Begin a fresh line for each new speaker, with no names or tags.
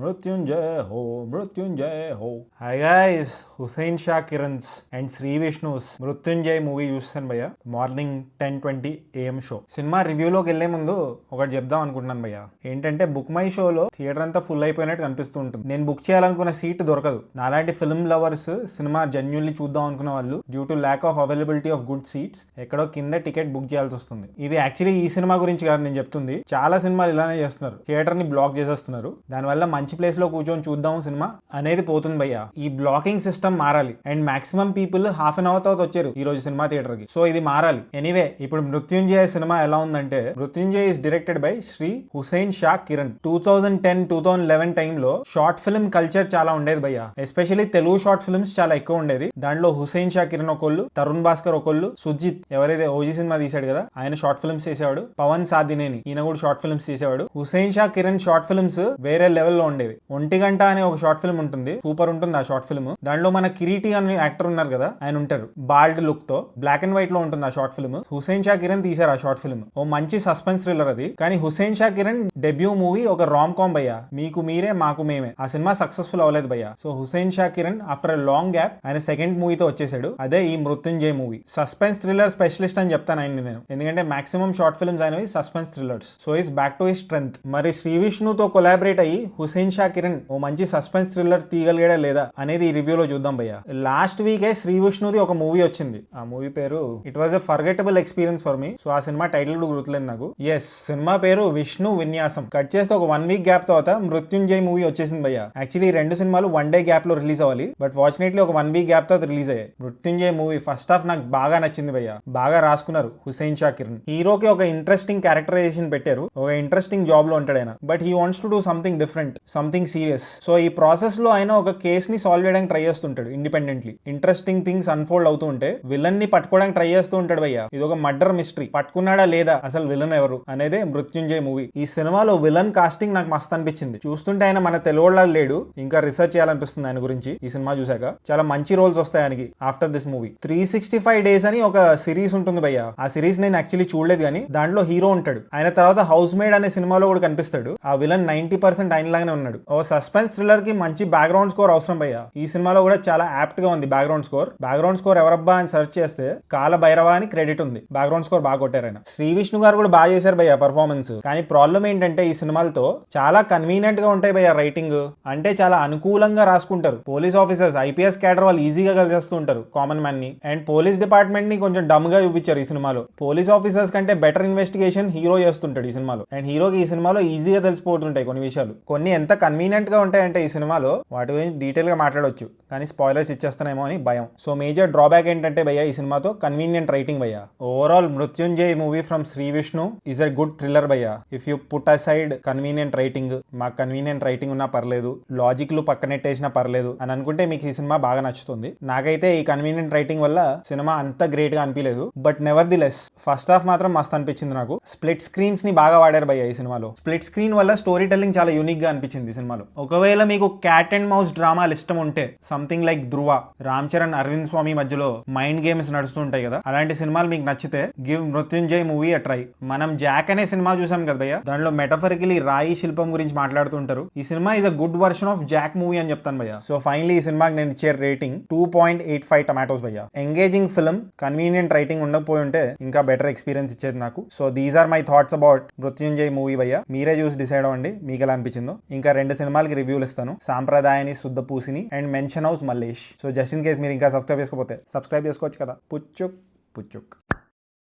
మృత్యుంజయ హో మృత్యుంజయ హో. Hi guys, Hussain Shah Kiran's and Sri Vishnu's Mrityunjay movie చూస్తాను భయ్య. Morning 10:20 AM show. సినిమా రివ్యూలోకి వెళ్లే ముందు ఒకటి చెప్దాం అనుకుంటున్నాను భయ్య. ఏంటంటే బుక్ మై షోలో థియేటర్ అంతా ఫుల్ అయిపోయినట్టు కనిపిస్తూ ఉంటుంది. నేను బుక్ చేయాలనుకున్న సీట్ దొరకదు. నాలాంటి ఫిల్మ్ లవర్స్ సినిమా జెన్యున్లీ చూద్దాం అనుకున్న వాళ్ళు due to lack of availability of good seats ఎక్కడో కింద టికెట్ బుక్ చేయాల్సి వస్తుంది. ఇది యాక్చువల్లీ ఈ సినిమా గురించి కాదు నేను చెప్తుంది. చాలా సినిమాలు ఇలానే చేస్తున్నారు, థియేటర్ ని బ్లాక్ చేసేస్తున్నారు. దానివల్ల మంచి ప్లేస్ లో కూర్చొని చూద్దాం సినిమా అనేది పోతుంది భయ్య. ఈ బ్లాకింగ్ సిస్టమ్ మారాలి. And maximum people half an hour తర్వాత వచ్చారు ఈ రోజు సినిమా థియేటర్ కి. సో ఇది మారాలి. ఎనీవే, ఇప్పుడు మృత్యుంజయ సినిమా ఎలా ఉందంటే, Mrityunjaya is directed by Shri Hussain Sha Kiran. 2010-2011 టైంలో షార్ట్ ఫిల్మ్ కల్చర్ చాలా ఉండేది భయ్య. ఎస్పెషల్లీ తెలుగు షార్ట్ ఫిల్మ్స్ చాలా ఎక్కువ ఉండేది. దాంట్లో హుసైన్ షా కిరణ్ ఒకళ్ళు, తరుణ్ భాస్కర్ ఒకళ్ళు, సుజిత్ ఎవరైతే ఓజీ సినిమా తీశాడు కదా ఆయన షార్ట్ ఫిల్మ్స్ చేసేవాడు, పవన్ సాధినేని ఈయన కూడా షార్ట్ ఫిల్మ్స్ చేసేవాడు. హుసైన్ షా కిరణ్ షార్ట్ ఫిల్మ్స్ వేరే లెవెల్లో ఉండేవి. ఒంటిగంట అనే ఒక షార్ట్ ఫిల్మ్ ఉంటుంది, సూపర్ ఉంటుంది ఆ షార్ట్ ఫిల్మ్. దాంట్లో మన కిరీటి అనే యాక్టర్ ఉన్నారు కదా ఆయన ఉంటారు, బాల్డ్ లుక్ తో. బ్లాక్ అండ్ వైట్ లో ఉంటుంది ఆ షార్ట్ ఫిల్మ్. హుసైన్ షా కిరణ్ తీశారు ఆ షార్ట్ ఫిల్మ్. ఓ మంచి సస్పెన్స్ థ్రిల్లర్ అది. కానీ హుసైన్ షా కిరణ్ డెబ్యూ మూవీ ఒక రామ్ కామ్ భయ్య. మీకు మీరే మాకు మేమే. ఆ సినిమా సక్సెస్ఫుల్ అవ్వలేదు భయ్య. So Hussain Sha Kiran after a long gap ఆయన సెకండ్ మూవీతో వచ్చేసాడు. అదే ఈ Mrutyunjay movie. Suspense thriller specialist అని చెప్తాను ఆయన్ని నేను, ఎందుకంటే మాక్సిమం షార్ట్ ఫిల్మ్స్ అయినవి suspense thrillers. So is back to his strength. మరి శ్రీ విష్ణుతో కొలాబరేట్ అయ్యి హుసైన్ షా కిరణ్ ఓ మంచి సస్పెన్స్ థ్రిల్లర్ తీయగలిగాడా లేదా అనేది ఈ రివ్యూలో చూద్దాం భయ్య. లాస్ట్ వీకే శ్రీ విష్ణుది ఒక మూవీ వచ్చింది. ఆ మూవీ పేరు it was a forgettable experience for me. So ఆ సినిమా టైటిల్ కూడా గుర్తులేదు నాకు. ఎస్, సినిమా పేరు విష్ణు విన్యాసం. కట్ చేస్తే ఒక 1 వీక్ గ్యాప్ తర్వాత మృత్యుంజయ్ మూవీ వచ్చేసింది భయ్య. యాక్చువల్లీ ఈ 2 సినిమాలు 1 డే గ్యాప్ లో రిలీజ్ అవ్వాలి, బట్ ఫార్చునేట్లీ ఒక 1 వీక్ గ్యాప్ తర్వాత రిలీజ్ అయ్యాయి. మృత్యుంజయ్ మూవీ ఫస్ట్ హాఫ్ నాకు బాగా నచ్చింది భయ్య. బాగా రాసుకున్నారు హుసైన్ షా కిరణ్. హీరోకి ఒక ఇంట్రెస్టింగ్ క్యారెక్టరైజేషన్ పెట్టారు. ఒక ఇంట్రెస్టింగ్ జాబ్ లో ఉంటాడు ఆయన, but he wants to do something different, something serious. So ఈ ప్రాసెస్ లో ఆయన ఒక కేస్ ని సాల్వ్ చేయడానికి ట్రై చేస్తుంటాడు ఇండిపెండెంట్లీ. ఇంట్రెస్టింగ్ థింగ్స్ అన్ఫోల్డ్ అవుతూ ఉంటే విలన్ ని పట్టుకోవడానికి ట్రై చేస్తూ ఉంటాడు భయ్య. ఇది ఒక మర్డర్ మిస్టరీ. పట్టుకున్నాడా లేదా, అసలు విలన్ ఎవరు అనేది మృత్యుంజయ్ మూవీ. ఈ సినిమాలో విలన్ కాస్టింగ్ నాకు మస్త్ అనిపించింది. చూస్తుంటే ఆయన మన తెలుగులో లేడు, ఇంకా రీసెర్చ్ చేయాలనిపిస్తుంది ఆయన గురించి. ఈ సినిమా చూసాక చాలా మంచి రోల్స్ వస్తాయి ఆయనకి ఆఫ్టర్ దిస్ మూవీ. 365 డేస్ అని ఒక సిరీస్ ఉంటుంది భయ్య. ఆ సిరీస్ నేను యాక్చువల్లీ చూడలేదు, కానీ దాంట్లో హీరో ఉంటాడు. ఆయన తర్వాత హౌస్ మేడ్ అనే సినిమాలో కూడా కనిపిస్తాడు. ఆ విలన్ 90% ఆయన లాగానే ఉన్నాడు. ఓ సస్పెన్స్ థ్రిల్లర్ కి మంచి బ్యాక్గ్రౌండ్ స్కోర్ అవసరం భయ్య. ఈ సినిమాలో కూడా చాలా యాప్ట్ గా ఉంది బ్యాక్గ్రౌండ్ స్కోర్. బ్యాక్గ్రౌండ్ స్కోర్ ఎవరబ్బా అని సెర్చ్ చేస్తే కాల భైరవ అని క్రెడిట్ ఉంది. బ్యాక్గ్రౌండ్ స్కోర్ బాగా కొట్టారు ఆయన. శ్రీ విష్ణు గారు కూడా బాగా చేశారు భయ్య పర్ఫార్మెన్స్. కానీ ప్రాబ్లం ఏంటంటే ఈ సినిమాలతో చాలా కన్వీనియంట్ గా ఉంటాయి భయ్య. రైటింగ్ అంటే చాలా అనుకూలంగా రాసుకుంటారు. పోలీస్ ఆఫీసర్స్, ఐపీఎస్ క్యాడర్ వాళ్ళు ఈజీగా కలిసేస్తూ ఉంటారు కామన్ మ్యాన్ ని. అండ్ పోలీస్ డిపార్ట్మెంట్ ని కొంచెం డమ్ గా చూపించారు ఈ సినిమాలో. పోలీస్ ఆఫీసర్స్ కంటే బెటర్ ఇన్వెస్టిగేషన్ హీరో చేస్తుంటాడు ఈ సినిమాలో. అండ్ హీరోకి ఈ సినిమాలో ఈజీగా తెలిసిపోతుంటాయి కొన్ని విషయాలు. కొన్ని ఎంత కన్వీనియంట్ గా ఉంటాయంటే ఈ సినిమాలో వాటి గురించి డీటెయిల్ గా మాట్లాడవచ్చు, కానీ స్పాయిలర్స్ ఇచ్చేస్తానేమో అని భయం. సో మేజర్ డ్రాబ్యాక్ ఏంటంటే భయ్య ఈ సినిమాతో కన్వీనియంట్ రైటింగ్ భయ్య. Overall Mrityunjay movie from Shri Vishnu is a good thriller భయ్య. If you put aside convenient writing, మాకు కన్వీనియంట్ రైటింగ్ ఉన్నా పర్లేదు, లాజిక్ లు పక్కనెట్టేసినా పర్లేదు అని అనుకుంటే మీకు ఈ సినిమా బాగా నచ్చుతుంది. నాకైతే ఈ కన్వీనియంట్ రైటింగ్ వల్ల సినిమా అంత గ్రేట్ గా అనిపించలేదు, but never the less first half మాత్రం మస్త్ అనిపించింది నాకు. స్ప్లిట్ స్క్రీన్స్ ని బాగా వాడారు భయ్య ఈ సినిమాలో. స్ప్లిట్ స్క్రీన్ వల్ల స్టోరీ టెల్లింగ్ చాలా యూనిక్ గా అనిపించింది ఈ సినిమాలో. ఒకవేళ మీకు క్యాట్ అండ్ మౌస్ డ్రామాలు ఇష్టం ఉంటే, సంథింగ్ లైక్ ధ్రువ, రామ్ చరణ్, అరవింద్ స్వామి మధ్యలో మైండ్ గేమ్స్ నడుస్తుంటాయి కదా, అలాంటి సినిమాలు మీకు నచ్చితే గివ్ మృత్యుంజయ్ మూవీ అ ట్రై. మనం జాక్ అనే సినిమా చూసాం కదా భయ్య, దాంట్లో మెటఫరికలీ రాయి శిల్పం గురించి మాట్లాడుతుంటారు. ఈ cinema is a good version of Jack movie అని చెప్తాను భయ్య. సో ఫైనలీ ఈ సినిమాకి నేను ఇచ్చే రేటింగ్ 2.85 టమాటోస్ భయ్య. ఎంగేజింగ్ ఫిల్మ్, కన్వీనియంట్ రైటింగ్ ఉండకపోయి ఉంటే ఇంకా బెటర్ ఎక్స్పీరియన్స్ ఇచ్చేది నాకు. So these are my thoughts about Mrityunjay movie భయ్య. మీరే చూసి డిసైడ్ అవ్వండి మీకు ఎలా అనిపించిందో. ఇంకా 2 సినిమాలకి రివ్యూలు ఇస్తాను, సాంప్రదాయాన్ని, శుద్ధ పూసిని and mansion house Mallesh. So just in case మీరు ఇంకా సబ్స్క్రైబ్ చేసుకోకపోతే సబ్స్క్రైబ్ చేసుకోవచ్చు కదా. పుచ్చుక్ పుచ్చుక్.